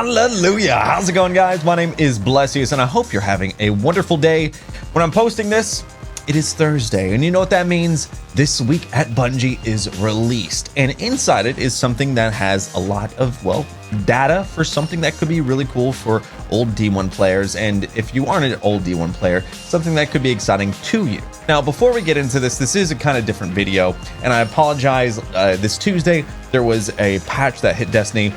Hallelujah. How's it going, guys? My name is Blessious, and I hope you're having a wonderful day. When I'm posting this, it is Thursday, and you know what that means? This week at Bungie is released, and inside it is something that has a lot of, well, data for something that could be really cool for old D1 players, and if you aren't an old D1 player, something that could be exciting to you. Now, before we get into this is a kind of different video, and I apologize. This Tuesday, there was a patch that hit Destiny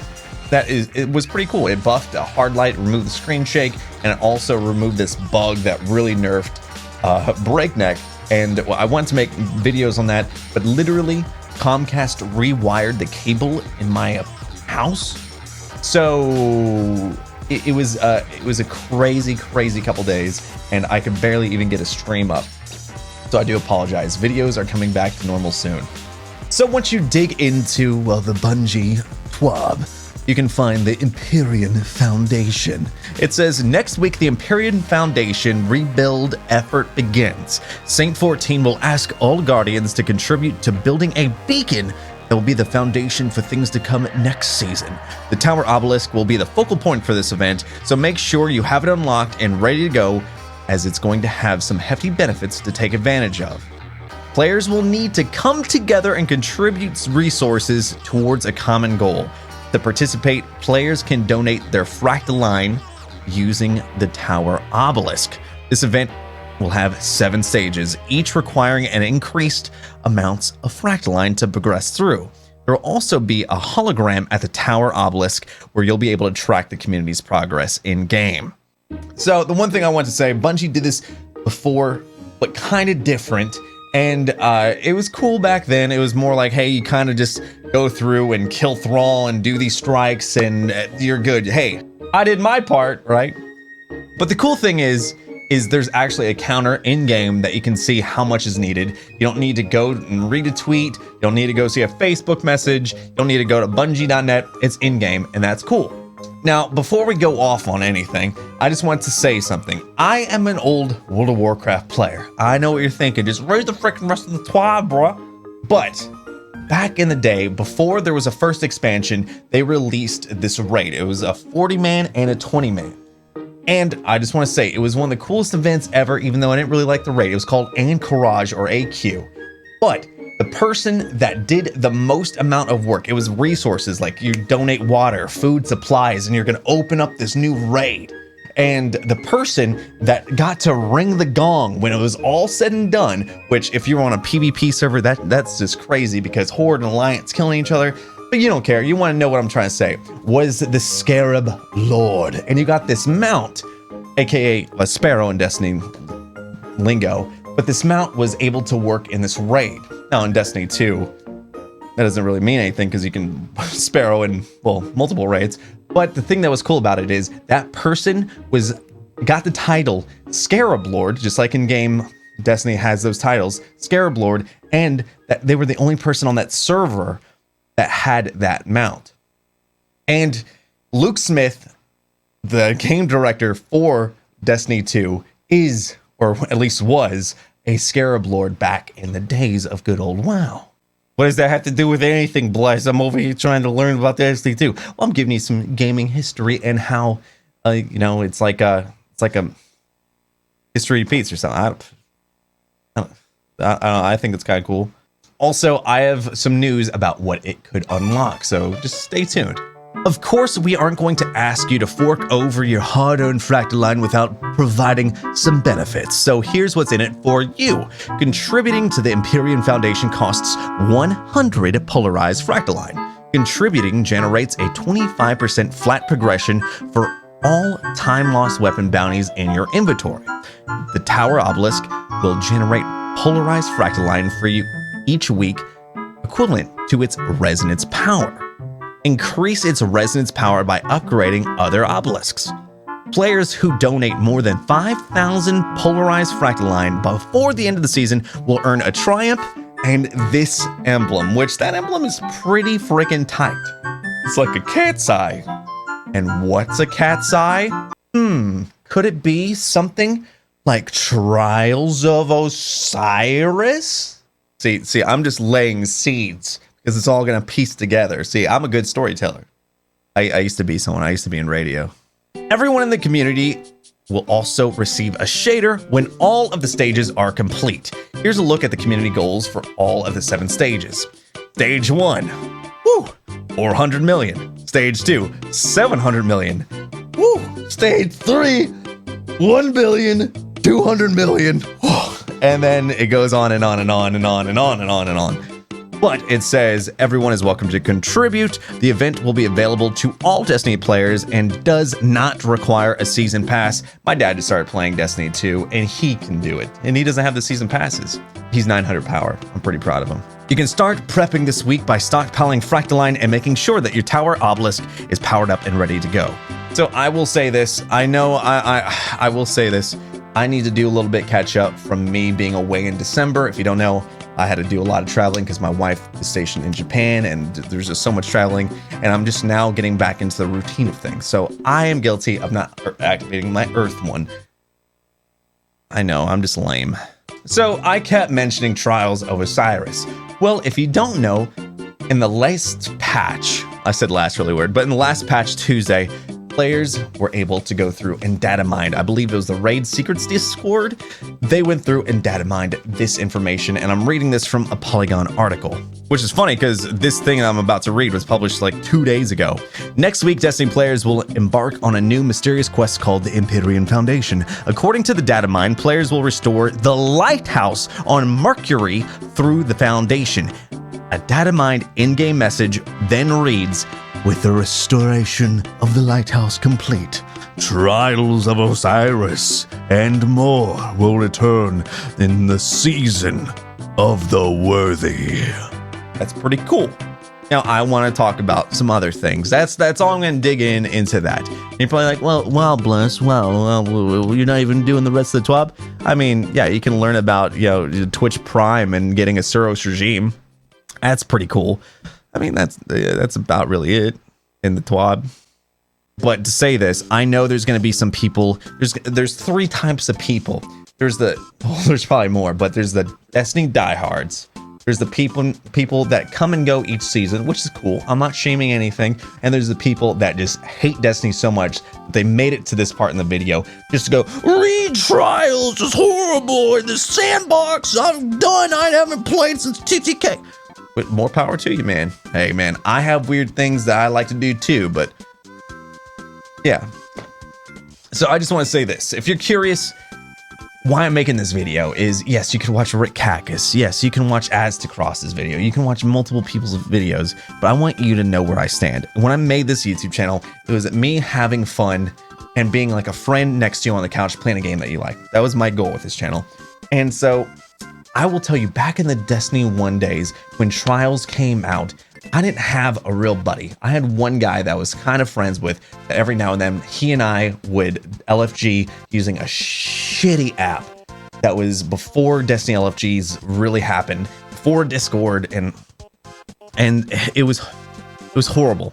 it was pretty cool. It buffed a hard light, removed the screen shake, and it also removed this bug that really nerfed Breakneck. And well, I wanted to make videos on that, but literally Comcast rewired the cable in my house. So it was a crazy couple days, and I could barely even get a stream up. So I do apologize. Videos are coming back to normal soon. So once you dig into, well, the Bungie TWAB, you can find the Imperium Foundation. It says, next week, the Imperium Foundation rebuild effort begins. Saint 14 will ask all Guardians to contribute to building a beacon that will be the foundation for things to come next season. The Tower Obelisk will be the focal point for this event, so make sure you have it unlocked and ready to go, as it's going to have some hefty benefits to take advantage of. Players will need to come together and contribute resources towards a common goal. To participate, players can donate their fractaline using the Tower Obelisk. This event will have 7 stages, each requiring an increased amounts of fractaline to progress through. There will also be a hologram at the Tower Obelisk where you'll be able to track the community's progress in-game. So the one thing I want to say, Bungie did this before, but kind of different. And it was cool back then. It was more like, hey, you kind of just go through and kill Thrall and do these strikes and you're good. Hey, I did my part, right? But the cool thing is there's actually a counter in-game that you can see how much is needed. You don't need to go and read a tweet. You don't need to go see a Facebook message. You don't need to go to Bungie.net. It's in-game, and that's cool. Now, before we go off on anything, I just want to say something. I am an old World of Warcraft player. I know what you're thinking. Just raise the freaking rest of the TWAB, bro. But back in the day, before there was a first expansion, they released this raid. It was a 40-man and a 20-man. And I just want to say, it was one of the coolest events ever, even though I didn't really like the raid. It was called Anchorage, or AQ. But the person that did the most amount of work, it was resources, like you donate water, food, supplies, and you're going to open up this new raid. And the person that got to ring the gong when it was all said and done, which if you're on a PvP server, that's just crazy because Horde and Alliance killing each other, but you don't care. You want to know what I'm trying to say, was the Scarab Lord. And you got this mount, aka a sparrow in Destiny lingo, but this mount was able to work in this raid. Now in Destiny 2, that doesn't really mean anything because you can sparrow in, well, multiple raids. But the thing that was cool about it is that person got the title Scarab Lord, just like in game Destiny has those titles, Scarab Lord, and that they were the only person on that server that had that mount. And Luke Smith, the game director for Destiny 2, is, or at least was, a Scarab Lord back in the days of good old WoW. What does that have to do with anything, Bless? I'm over here trying to learn about the Destiny 2. Well, I'm giving you some gaming history and how, you know, it's like a history repeats or something. I think it's kind of cool. Also, I have some news about what it could unlock, so just stay tuned. Of course, we aren't going to ask you to fork over your hard-earned fractaline without providing some benefits. So here's what's in it for you. Contributing to the Imperium Foundation costs 100 polarized fractaline. Contributing generates a 25% flat progression for all time-lost weapon bounties in your inventory. The Tower Obelisk will generate polarized fractaline for you each week, equivalent to its resonance power. Increase its resonance power by upgrading other obelisks. Players who donate more than 5,000 polarized fractaline before the end of the season will earn a triumph and this emblem, which that emblem is pretty freaking tight. It's like a cat's eye. And what's a cat's eye? Could it be something like Trials of Osiris? See, I'm just laying seeds because it's all going to piece together. See, I'm a good storyteller. I used to be someone. I used to be in radio. Everyone in the community will also receive a shader when all of the stages are complete. Here's a look at the community goals for all of the 7 stages. Stage 1, woo, 400 million. Stage 2, 700 million. Woo. Stage 3, 1 billion, 200 million. Woo. And then it goes on and on and on and on and on and on and on. But it says everyone is welcome to contribute. The event will be available to all Destiny players and does not require a season pass. My dad just started playing Destiny 2 and he can do it. And he doesn't have the season passes. He's 900 power. I'm pretty proud of him. You can start prepping this week by stockpiling Fractaline and making sure that your tower obelisk is powered up and ready to go. So I will say this. I know I will say this. I need to do a little bit catch up from me being away in December. If you don't know, I had to do a lot of traveling because my wife is stationed in Japan and there's just so much traveling, and I'm just now getting back into the routine of things. So I am guilty of not activating my Earth one. I know, I'm just lame. So I kept mentioning Trials of Osiris. Well, if you don't know, in the last patch, I said last really weird, but in the last patch Tuesday, players were able to go through and data mine. I believe it was the Raid Secrets Discord. They went through and data mined this information, and I'm reading this from a Polygon article, which is funny because this thing I'm about to read was published like 2 days ago. Next week, Destiny players will embark on a new mysterious quest called the Imperium Foundation. According to the data mine, players will restore the lighthouse on Mercury through the Foundation. A data mined in-game message then reads, "With the restoration of the lighthouse complete, Trials of Osiris and more will return in the season of the worthy." That's pretty cool. Now, I want to talk about some other things. That's all I'm going to dig into that. And you're probably like, well, Bless, well, you're not even doing the rest of the TWAB? I mean, yeah, you can learn about, Twitch Prime and getting a Suros regime. That's pretty cool. I mean, that's about really it in the TWAB. But to say this, I know there's going to be some people. There's 3 types of people. There's probably more, but there's the Destiny diehards. There's the people that come and go each season, which is cool. I'm not shaming anything. And there's the people that just hate Destiny so much that they made it to this part in the video just to go, "Read Trials is horrible in the sandbox. I'm done. I haven't played since TTK." But more power to you, man. Hey, man, I have weird things that I like to do too, but yeah. So I just want to say this. If you're curious why I'm making this video is, yes, you can watch Rick Cactus. Yes, you can watch Aztecross's video. You can watch multiple people's videos, but I want you to know where I stand. When I made this YouTube channel, it was me having fun and being like a friend next to you on the couch playing a game that you like. That was my goal with this channel. And so I will tell you, back in the Destiny 1 days when Trials came out, I didn't have a real buddy. I had one guy that I was kind of friends with that every now and then he and I would LFG using a shitty app that was before Destiny LFGs really happened, before Discord, and it was horrible.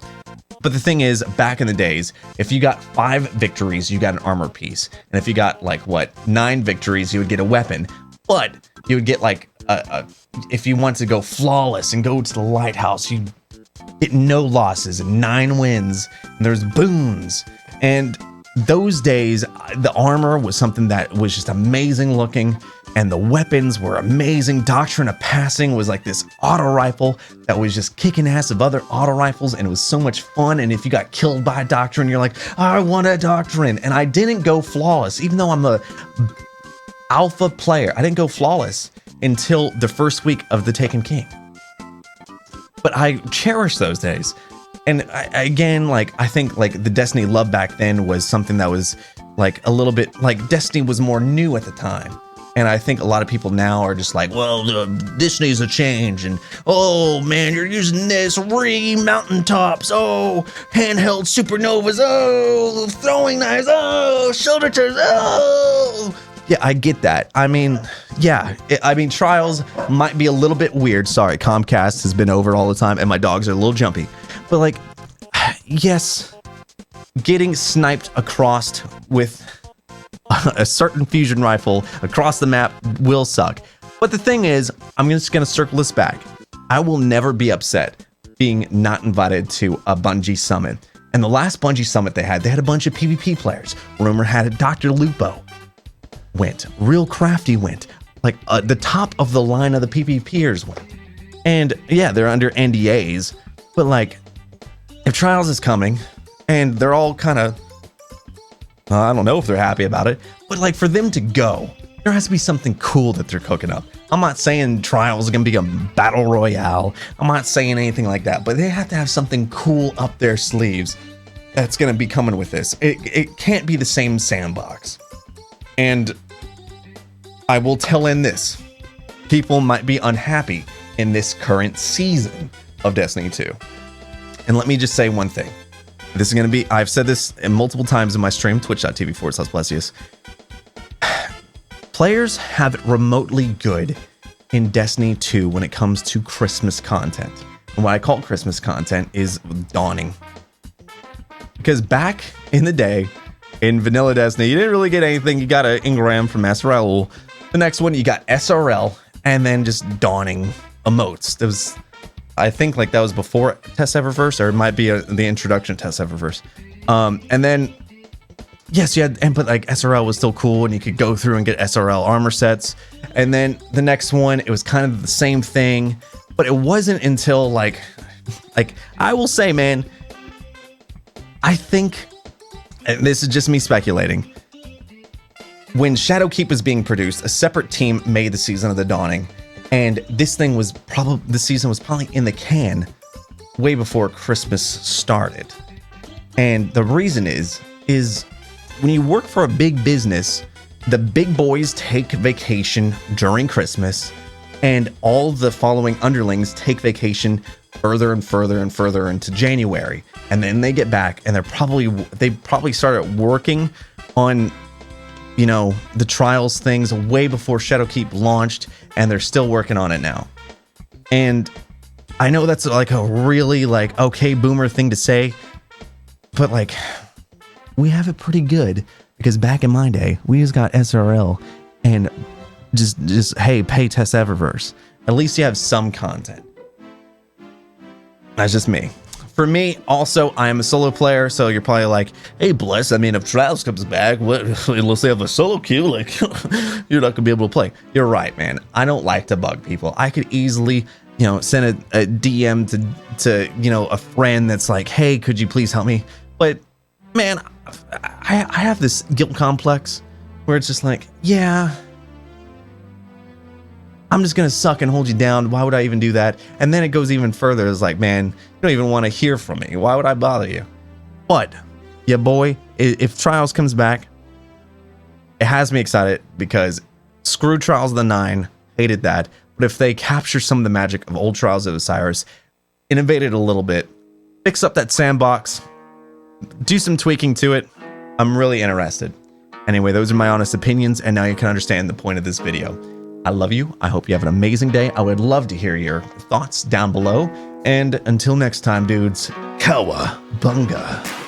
But the thing is, back in the days, if you got 5 victories, you got an armor piece. And if you got 9 victories, you would get a weapon. But you would get if you want to go flawless and go to the lighthouse, you get no losses and 9 wins, and there's boons. And those days, the armor was something that was just amazing looking, and the weapons were amazing. Doctrine of Passing was like this auto rifle that was just kicking ass of other auto rifles, and it was so much fun. And if you got killed by a Doctrine, you're like, I want a Doctrine. And I didn't go flawless, even though I'm a alpha player. I didn't go flawless until the first week of the Taken King. But I cherish those days. And I think the Destiny love back then was something that was a little bit Destiny was more new at the time. And I think a lot of people now are just like, well, this needs a change. And, oh, man, you're using this mountaintops. Oh, handheld supernovas. Oh, throwing knives. Oh, shoulder turns. Oh. Yeah, I get that. I mean, yeah. Trials might be a little bit weird. Sorry, Comcast has been over all the time, and my dogs are a little jumpy. But, yes, getting sniped across with a certain fusion rifle across the map will suck. But the thing is, I'm just going to circle this back. I will never be upset being not invited to a Bungie summit. And the last Bungie summit they had a bunch of PvP players. Rumor had it, Dr. Lupo went, Real Crafty went, like the top of the line of the PvPers went. And yeah, they're under NDAs, but like, if Trials is coming and they're all kind of, I don't know if they're happy about it, but like for them to go, there has to be something cool that they're cooking up. I'm not saying Trials is going to be a battle royale. I'm not saying anything like that, but they have to have something cool up their sleeves that's going to be coming with this. It can't be the same sandbox. And I will tell in this, people might be unhappy in this current season of Destiny 2. And let me just say one thing. This is going to be, I've said this multiple times in my stream, twitch.tv/Blessious. Players have it remotely good in Destiny 2 when it comes to Christmas content. And what I call Christmas content is dawning. Because back in the day, in vanilla Destiny, you didn't really get anything. You got an engram from Master Raoul. The next one, you got SRL, and then just dawning emotes. There was, I think like that was before Test Eververse, or it might be the introduction to Test Eververse. And then, yes, you had input, like SRL was still cool, and you could go through and get SRL armor sets. And then the next one, it was kind of the same thing, but it wasn't until like I will say, man, I think, and this is just me speculating, when Shadowkeep was being produced, a separate team made the Season of the Dawning, and this thing was probably, the season was probably in the can way before Christmas started. And the reason is when you work for a big business, the big boys take vacation during Christmas, and all the following underlings take vacation further and further and further into January. And then they get back, and they probably started working on, you know, the Trials things way before Shadowkeep launched, and they're still working on it now. And I know that's like a really like okay boomer thing to say, but like we have it pretty good, because back in my day, we just got SRL and just hey, pay Test Eververse. At least you have some content. That's just me. For me, also, I am a solo player, so you're probably like, hey, Bless, I mean, if Trials comes back, what, unless they have a solo queue, like, you're not gonna be able to play. You're right, man. I don't like to bug people. I could easily, you know, send a DM to you know, a friend that's like, hey, could you please help me? But man, I have this guilt complex where it's just like, yeah, I'm just gonna suck and hold you down. Why would I even do that? And then it goes even further. It's like, man, you don't even want to hear from me. Why would I bother you? But yeah, boy, if Trials comes back, it has me excited, because screw Trials of the 9, hated that. But if they capture some of the magic of old Trials of Osiris, innovate it a little bit, fix up that sandbox, do some tweaking to it, I'm really interested. Anyway, those are my honest opinions, and now you can understand the point of this video. I love you. I hope you have an amazing day. I would love to hear your thoughts down below. And until next time, dudes, Cowabunga.